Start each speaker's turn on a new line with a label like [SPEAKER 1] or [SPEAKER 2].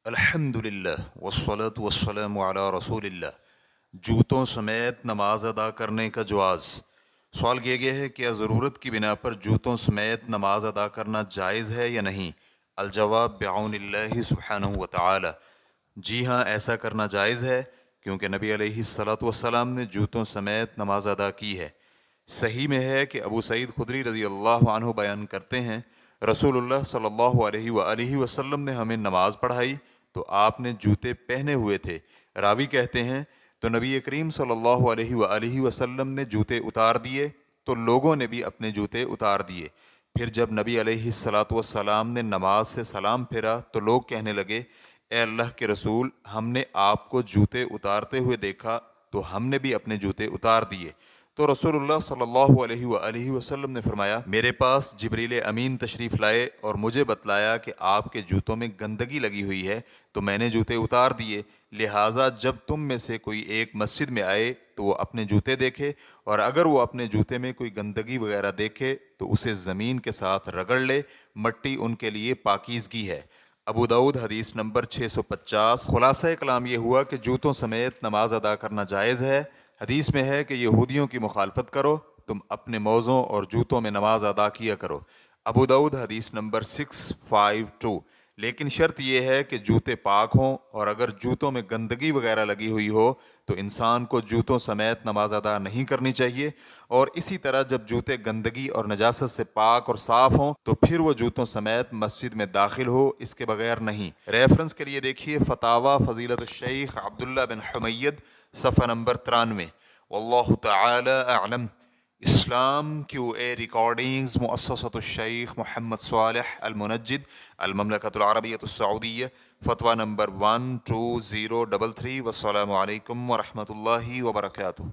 [SPEAKER 1] الحمدللہ والصلاة والسلام علی رسول اللہ۔ جوتوں سمیت نماز ادا کرنے کا جواز۔ سوال کیا گیا ہے کیا ضرورت کی بنا پر جوتوں سمیت نماز ادا کرنا جائز ہے یا نہیں؟ الجواب بعون اللہ سبحانہ وتعالی، جی ہاں ایسا کرنا جائز ہے، کیونکہ نبی علیہ الصلاۃ والسلام نے جوتوں سمیت نماز ادا کی ہے۔ صحیح میں ہے کہ ابو سعید خدری رضی اللہ عنہ بیان کرتے ہیں، رسول اللہ صلی اللہ علیہ وآلہ وسلم نے ہمیں نماز پڑھائی تو آپ نے جوتے پہنے ہوئے تھے۔ راوی کہتے ہیں تو نبی کریم صلی اللہ علیہ وآلہ وسلم نے جوتے اتار دیے تو لوگوں نے بھی اپنے جوتے اتار دیے۔ پھر جب نبی علیہ الصلاۃ والسلام نے نماز سے سلام پھیرا تو لوگ کہنے لگے، اے اللہ کے رسول، ہم نے آپ کو جوتے اتارتے ہوئے دیکھا تو ہم نے بھی اپنے جوتے اتار دیے۔ تو رسول اللہ صلی اللہ علیہ وآلہ وسلم نے فرمایا، میرے پاس جبریل امین تشریف لائے اور مجھے بتلایا کہ آپ کے جوتوں میں گندگی لگی ہوئی ہے، تو میں نے جوتے اتار دیے۔ لہٰذا جب تم میں سے کوئی ایک مسجد میں آئے تو وہ اپنے جوتے دیکھے، اور اگر وہ اپنے جوتے میں کوئی گندگی وغیرہ دیکھے تو اسے زمین کے ساتھ رگڑ لے، مٹی ان کے لیے پاکیزگی ہے۔ ابو داؤد حدیث نمبر 650۔ خلاصہ کلام یہ ہوا کہ جوتوں سمیت نماز ادا کرنا جائز ہے۔ حدیث میں ہے کہ یہودیوں کی مخالفت کرو، تم اپنے موزوں اور جوتوں میں نماز ادا کیا کرو۔ ابو داؤد حدیث نمبر 652۔ لیکن شرط یہ ہے کہ جوتے پاک ہوں، اور اگر جوتوں میں گندگی وغیرہ لگی ہوئی ہو تو انسان کو جوتوں سمیت نماز ادا نہیں کرنی چاہیے، اور اسی طرح جب جوتے گندگی اور نجاست سے پاک اور صاف ہوں تو پھر وہ جوتوں سمیت مسجد میں داخل ہو، اس کے بغیر نہیں۔ ریفرنس کے لیے دیکھیے فتاوی فضیلت الشیخ عبداللہ بن حمید، صفحہ نمبر 93۔ واللہ تعالی اعلم۔ اسلام کیو اے ریکارڈنگز، مؤسسۃ الشیخ محمد صالح المنجد، المملکۃ العربیۃ السعودیہ، فتویٰ نمبر 12033۔ والسلام علیکم ورحمۃ اللہ وبرکاتہ۔